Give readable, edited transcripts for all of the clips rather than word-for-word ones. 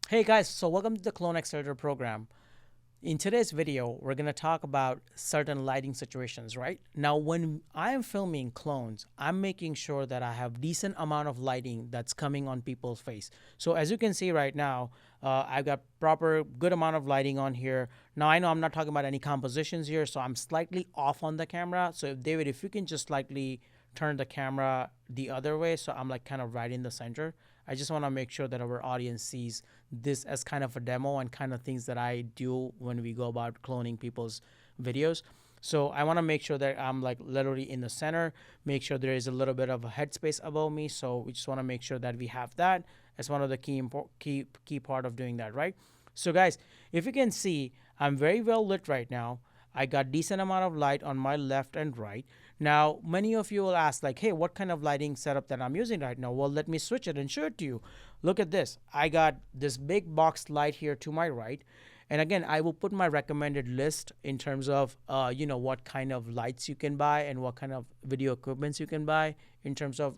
Hey guys, so welcome to the Clone Accelerator program. In today's video, we're going to talk about certain lighting situations, right? Now, when I am filming clones, I'm making sure that I have decent amount of lighting that's coming on people's face. So as you can see right now, I've got proper good amount of lighting on here. Now, I know I'm not talking about any compositions here, so I'm slightly off on the camera. So David, if you can just slightly turn the camera the other way, so I'm like kind of right in the center. I just want to make sure that our audience sees this as kind of a demo and kind of things that I do when we go about cloning people's videos. So I want to make sure that I'm like literally in the center, make sure there is a little bit of a headspace above me. So we just want to make sure that we have that as one of the key part of doing that, right? So guys, if you can see, I'm very well lit right now. I got decent amount of light on my left and right. Now, many of you will ask like, hey, what kind of lighting setup that I'm using right now? Well, let me switch it and show it to you. Look at this. I got this big box light here to my right. And again, I will put my recommended list in terms of, what kind of lights you can buy and what kind of video equipments you can buy in terms of,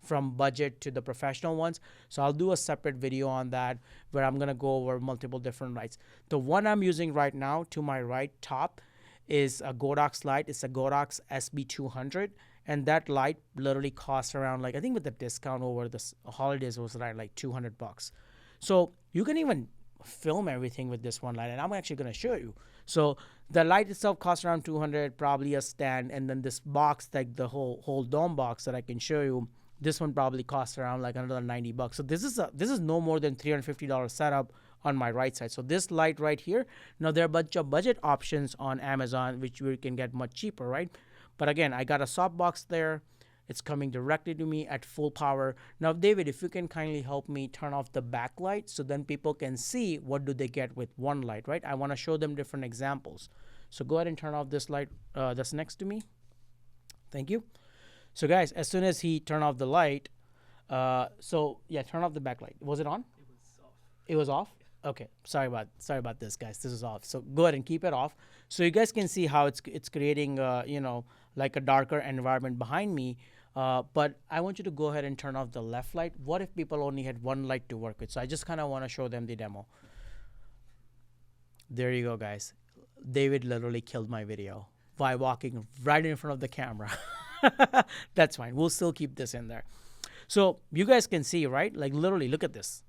from budget to the professional ones. So I'll do a separate video on that where I'm going to go over multiple different lights. The one I'm using right now to my right top is a Godox light. It's a Godox SB200. And that light literally costs around, like, I think with the discount over the holidays was around like $200. So you can even film everything with this one light, and I'm actually going to show you. So the light itself costs around 200, probably a stand, and then this box, like the whole dome box that I can show you, this one probably costs around like another $90. So this is no more than $350 setup on my right side. So this light right here, now there are a bunch of budget options on Amazon which we can get much cheaper, right? But again, I got a softbox there. It's coming directly to me at full power. Now, David, if you can kindly help me turn off the backlight so then people can see what do they get with one light, right? I want to show them different examples. So go ahead and turn off this light that's next to me. Thank you. So guys, as soon as he turned off the light, so yeah, turn off the backlight. Was it on? It was off. Okay, sorry about this, guys. This is off. So go ahead and keep it off, so you guys can see how it's creating like a darker environment behind me. But I want you to go ahead and turn off the left light. What if people only had one light to work with? So I just kind of want to show them the demo. There you go, guys. David literally killed my video by walking right in front of the camera. That's fine. We'll still keep this in there. So you guys can see, right? Like literally, look at this.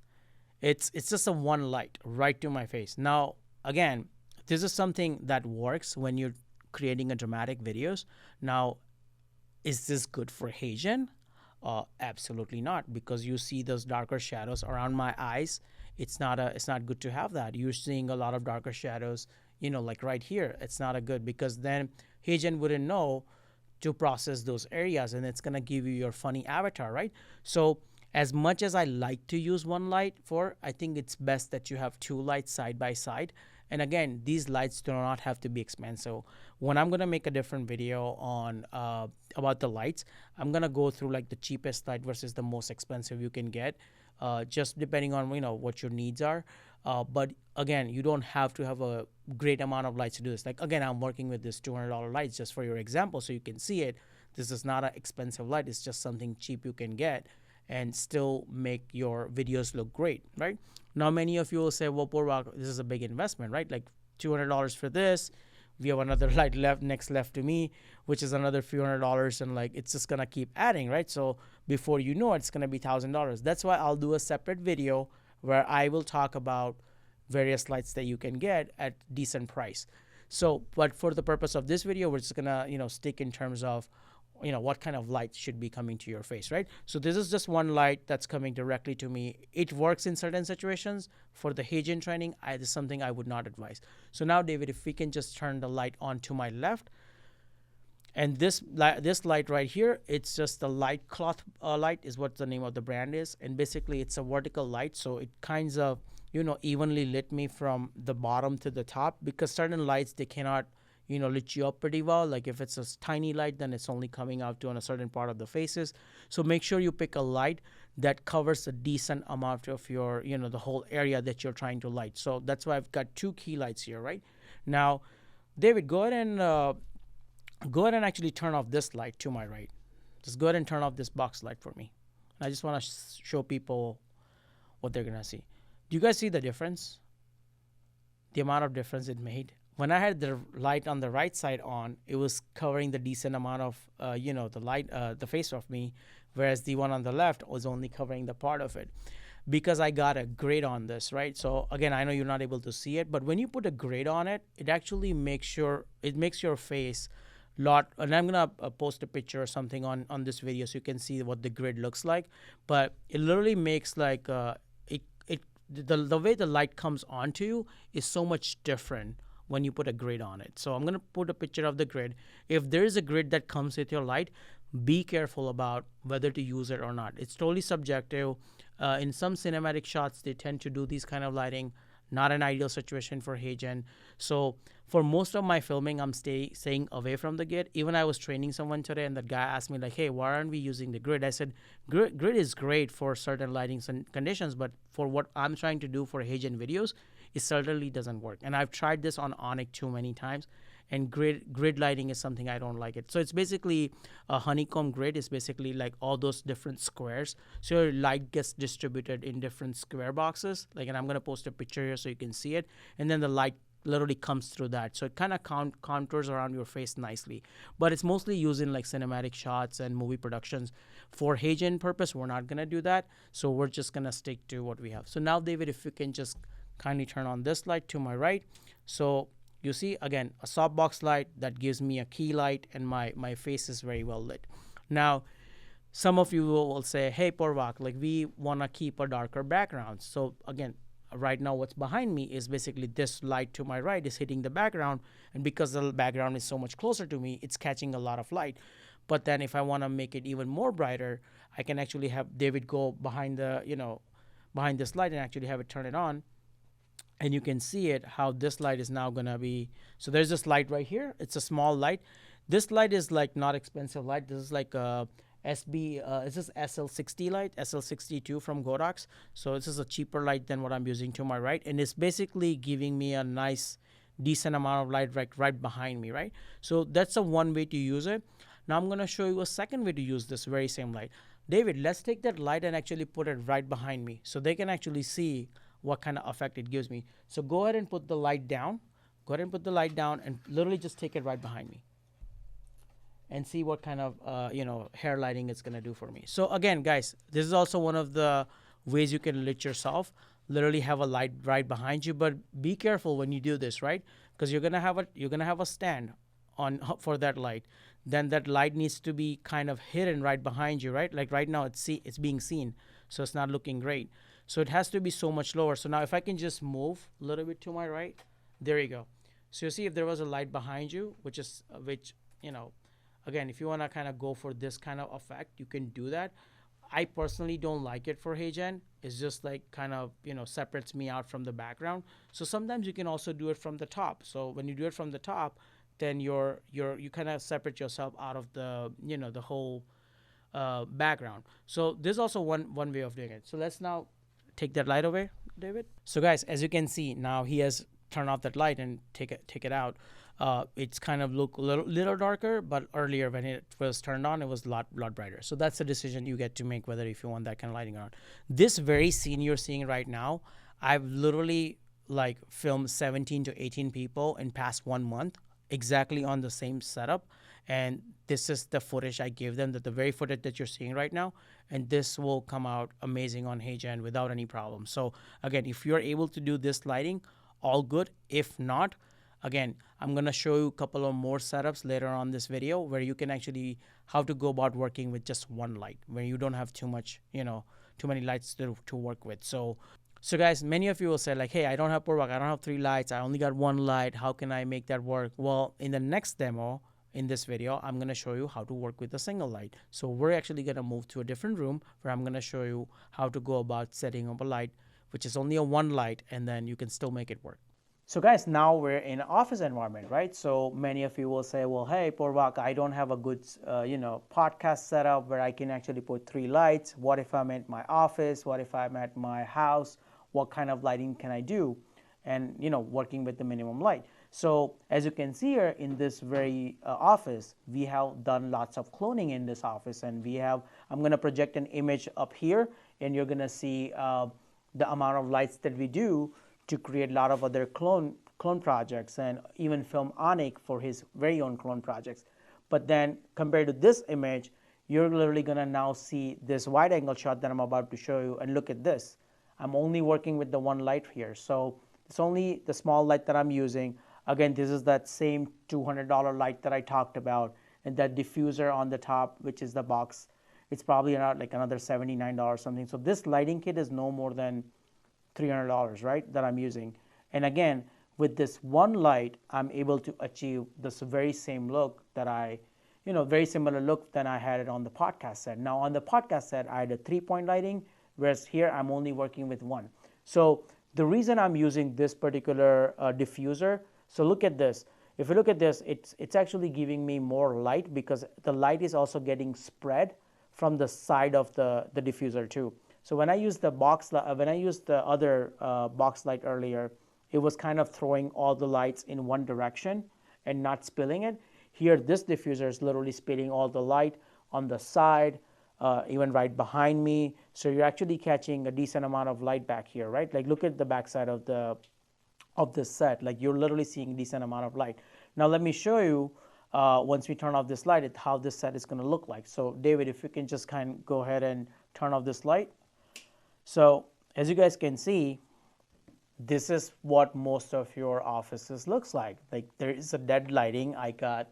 It's just a one light right to my face. Now, again, this is something that works when you're creating a dramatic videos. Now, is this good for Haitian? Absolutely not, because you see those darker shadows around my eyes. It's not good to have that. You're seeing a lot of darker shadows, like right here. It's not a good, because then Haitian wouldn't know to process those areas, and it's gonna give you your funny avatar, right? So as much as I like to use one light for, I think it's best that you have two lights side by side. And again, these lights do not have to be expensive. When I'm gonna make a different video on about the lights, I'm gonna go through like the cheapest light versus the most expensive you can get, just depending on what your needs are. But again, you don't have to have a great amount of lights to do this. Like again, I'm working with this $200 lights just for your example, so you can see it. This is not an expensive light. It's just something cheap you can get and still make your videos look great, right? Now, many of you will say, well, Purva, this is a big investment, right? Like $200 for this. We have another light left to me, which is another few $100, and like it's just gonna keep adding, right? So before you know it, it's gonna be $1,000. That's why I'll do a separate video where I will talk about various lights that you can get at decent price. So, but for the purpose of this video, we're just gonna stick in terms of what kind of light should be coming to your face, right? So this is just one light that's coming directly to me. It works in certain situations. For the Haitian training, this is something I would not advise. So now, David, if we can just turn the light on to my left, and this light right here, it's just the light cloth light is what the name of the brand is, and basically it's a vertical light, so it kinds of evenly lit me from the bottom to the top, because certain lights, they cannot lit you up pretty well. Like if it's a tiny light, then it's only coming out to on a certain part of the faces. So make sure you pick a light that covers a decent amount of your the whole area that you're trying to light. So that's why I've got two key lights here, right? Now, David, go ahead and actually turn off this light to my right. Just go ahead and turn off this box light for me. I just want to show people what they're gonna see. Do you guys see the difference? The amount of difference it made. When I had the light on the right side on, it was covering the decent amount of, the light, the face of me, whereas the one on the left was only covering the part of it. Because I got a grid on this, right? So again, I know you're not able to see it, but when you put a grid on it, it actually makes your face lot. And I'm gonna post a picture or something on this video so you can see what the grid looks like. But it literally makes like the way the light comes onto you is so much different when you put a grid on it. So I'm going to put a picture of the grid. If there is a grid that comes with your light, be careful about whether to use it or not. It's totally subjective. In some cinematic shots, they tend to do these kind of lighting. Not an ideal situation for HeyGen. So for most of my filming, I'm staying away from the grid. Even I was training someone today, and that guy asked me like, "Hey, why aren't we using the grid?" I said, "Grid is great for certain lighting conditions, but for what I'm trying to do for HeyGen videos, it certainly doesn't work." And I've tried this on Onyx too many times, and grid lighting is something I don't like it. So it's basically a honeycomb grid. Is basically like all those different squares. So your light gets distributed in different square boxes. Like, and I'm gonna post a picture here so you can see it. And then the light literally comes through that. So it kind of contours around your face nicely. But it's mostly used in like cinematic shots and movie productions. For HeyGen purpose, we're not gonna do that. So we're just gonna stick to what we have. So now, David, if you can just kindly turn on this light to my right. So you see, again, a softbox light that gives me a key light, and my face is very well lit. Now, some of you will say, "Hey, Purvak, like we want to keep a darker background." So again, right now what's behind me is basically this light to my right is hitting the background. And because the background is so much closer to me, it's catching a lot of light. But then if I want to make it even more brighter, I can actually have David go behind behind this light and actually have it turn it on. And you can see it how this light is now gonna be. So there's this light right here. It's a small light. This light is like not expensive light. This is like a SB. This is SL60 light, SL62 from Godox. So this is a cheaper light than what I'm using to my right, and it's basically giving me a nice, decent amount of light right behind me, right? So that's a one way to use it. Now I'm gonna show you a second way to use this very same light. David, let's take that light and actually put it right behind me so they can actually see what kind of effect it gives me. So go ahead and put the light down. Go ahead and put the light down and literally just take it right behind me and see what kind of hair lighting it's gonna do for me. So again, guys, this is also one of the ways you can lit yourself. Literally have a light right behind you, but be careful when you do this, right? Because you're gonna have a stand on for that light. Then that light needs to be kind of hidden right behind you, right? Like right now it's being seen, so it's not looking great. So it has to be so much lower. So now if I can just move a little bit to my right, there you go. So you see if there was a light behind you, which again, if you want to kind of go for this kind of effect, you can do that. I personally don't like it for HeyGen. It's just like kind of, separates me out from the background. So sometimes you can also do it from the top. So when you do it from the top, then you kind of separate yourself out of the, the whole background. So there's also one way of doing it. So let's now take that light away, David. So guys, as you can see, now he has turned off that light and take it out. It's kind of look a little darker, but earlier when it was turned on, it was a lot brighter. So that's a decision you get to make, whether if you want that kind of lighting or not. This very scene you're seeing right now, I've literally like filmed 17 to 18 people in past 1 month exactly on the same setup. And this is the footage I gave them, the very footage that you're seeing right now. And this will come out amazing on HeyGen without any problem. So again, if you're able to do this lighting, all good. If not, again, I'm going to show you a couple of more setups later on this video where you can actually how to go about working with just one light, where you don't have too many lights to work with. So guys, many of you will say like, "Hey, I don't have Purvak, I don't have 3 lights, I only got 1 light. How can I make that work?" Well, in the next demo, in this video, I'm going to show you how to work with a single light. So we're actually going to move to a different room where I'm going to show you how to go about setting up a light, which is only a 1 light, and then you can still make it work. So guys, now we're in an office environment, right? So many of you will say, "Well, hey, Purvak, I don't have a good, podcast setup where I can actually put 3 lights. What if I'm at my office? What if I'm at my house? What kind of lighting can I do?" And, working with the minimum light. So as you can see here in this very office, we have done lots of cloning in this office, and I'm going to project an image up here, and you're going to see the amount of lights that we do to create a lot of other clone projects and even film Anik for his very own clone projects. But then compared to this image, you're literally going to now see this wide angle shot that I'm about to show you, and look at this. I'm only working with the one light here. So it's only the small light that I'm using. Again, this is that same $200 light that I talked about, and that diffuser on the top, which is the box, it's probably not like another $79 or something. So this lighting kit is no more than $300, right, that I'm using. And again, with this one light, I'm able to achieve this very same look that very similar look than I had it on the podcast set. Now on the podcast set, I had a 3-point lighting, whereas here I'm only working with one. So the reason I'm using this particular diffuser, so look at this. If you look at this, it's actually giving me more light because the light is also getting spread from the side of the diffuser too. So when I used the other box light earlier, it was kind of throwing all the lights in one direction and not spilling it. Here, this diffuser is literally spilling all the light on the side, even right behind me. So you're actually catching a decent amount of light back here, right? Like look at the backside of this set. Like you're literally seeing a decent amount of light. Now let me show you once we turn off this light, how this set is going to look like. So David, if you can just kind of go ahead and turn off this light. So as you guys can see, this is what most of your offices looks like. Like there is a dead lighting. I got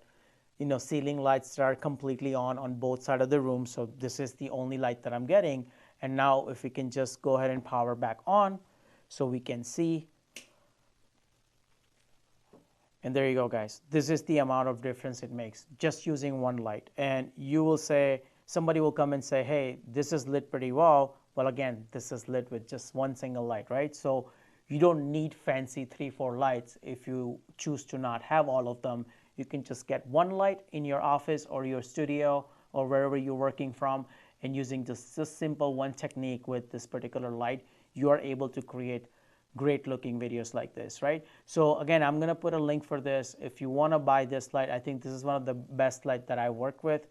ceiling lights that are completely on both sides of the room. So this is the only light that I'm getting. And now if we can just go ahead and power back on so we can see. And there you go, guys. This is the amount of difference it makes just using one light. And you will say, somebody will come and say, hey, this is lit pretty well. Well, again, this is lit with just one single light, right? So you don't need fancy 3-4 lights if you choose to not have all of them. You can just get one light in your office or your studio or wherever you're working from, and using just this simple one technique with this particular light, you are able to create great looking videos like this, right? So again, I'm gonna put a link for this. If you wanna buy this light, I think this is one of the best light that I work with.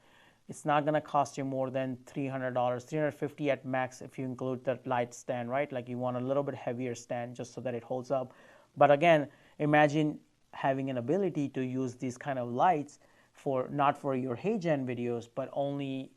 It's not gonna cost you more than $300, $350 at max if you include the light stand, right? Like you want a little bit heavier stand just so that it holds up. But again, imagine having an ability to use these kind of lights not for your HeyGen videos, but only.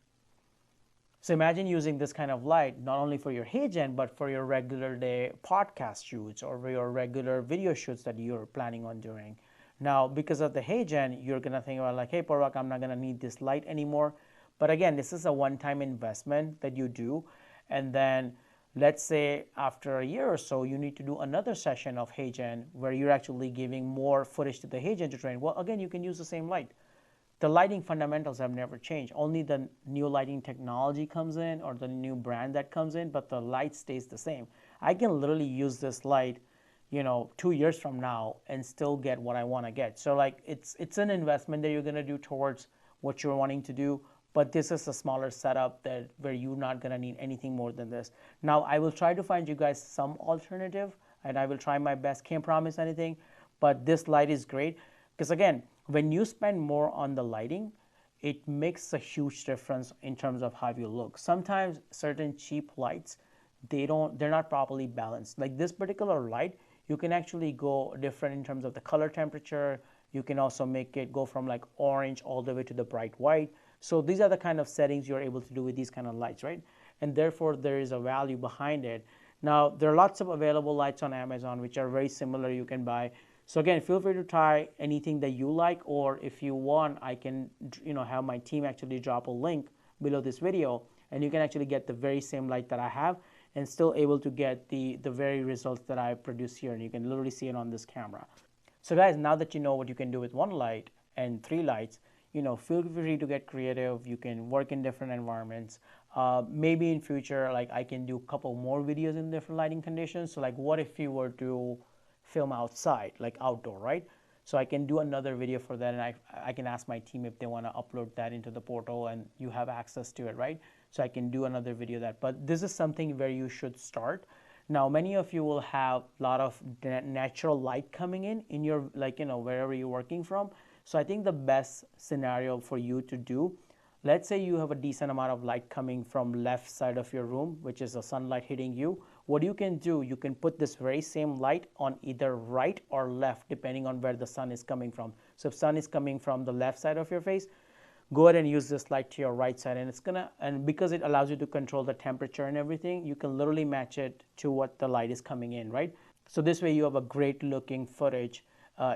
So imagine using this kind of light not only for your HeyGen, but for your regular day podcast shoots or your regular video shoots that you're planning on doing. Now, because of the HeyGen, you're gonna think about like, hey, Parvak, I'm not gonna need this light anymore. But again, this is a one-time investment that you do, and then let's say after a year or so, you need to do another session of HeyGen where you're actually giving more footage to the HeyGen to train. Well, again, you can use the same light. The lighting fundamentals have never changed. Only the new lighting technology comes in or the new brand that comes in, but the light stays the same. I can literally use this light, 2 years from now and still get what I want to get. So like it's an investment that you're going to do towards what you're wanting to do, but this is a smaller setup where you're not going to need anything more than this. Now I will try to find you guys some alternative, and I will try my best. Can't promise anything, but this light is great because again, when you spend more on the lighting, it makes a huge difference in terms of how you look. Sometimes certain cheap lights, they're not properly balanced. Like this particular light, you can actually go different in terms of the color temperature. You can also make it go from like orange all the way to the bright white. So these are the kind of settings you're able to do with these kind of lights, right? And therefore there is a value behind it. Now there are lots of available lights on Amazon which are very similar you can buy. So again, feel free to try anything that you like, or if you want, I can have my team actually drop a link below this video, and you can actually get the very same light that I have and still able to get the very results that I produce here, and you can literally see it on this camera. So guys, now that you know what you can do with one light and 3 lights, feel free to get creative. You can work in different environments. Maybe in future, like I can do a couple more videos in different lighting conditions. So like what if you were to film outside, like outdoor, right? So I can do another video for that, and I can ask my team if they want to upload that into the portal, and you have access to it, right? So I can do another video that. But this is something where you should start. Now, many of you will have a lot of natural light coming in your, wherever you're working from. So I think the best scenario for you to do, let's say you have a decent amount of light coming from left side of your room, which is the sunlight hitting you. what you can do, you can put this very same light on either right or left depending on where the sun is coming from. So if sun is coming from the left side of your face, go ahead and use this light to your right side, and it's gonna, and because it allows you to control the temperature and everything, you can literally match it to what the light is coming in, right? So this way you have a great looking footage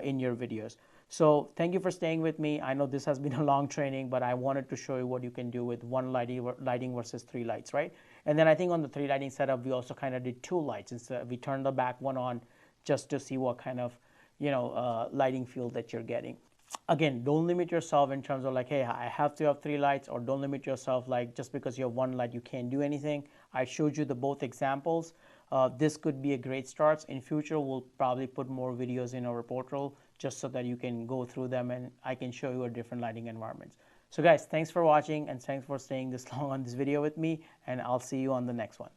in your videos. So thank you for staying with me. I know this has been a long training, but I wanted to show you what you can do with one lighting versus 3 lights, right? And then I think on the 3 lighting setup, we also kind of did 2 lights. Instead, we turned the back one on just to see what kind of, lighting field that you're getting. Again, don't limit yourself in terms of like, hey, I have to have 3 lights, or don't limit yourself like just because you have 1 light you can't do anything. I showed you the both examples. This could be a great start. In future, we'll probably put more videos in our portal just so that you can go through them and I can show you a different lighting environments. So guys, thanks for watching and thanks for staying this long on this video with me, and I'll see you on the next one.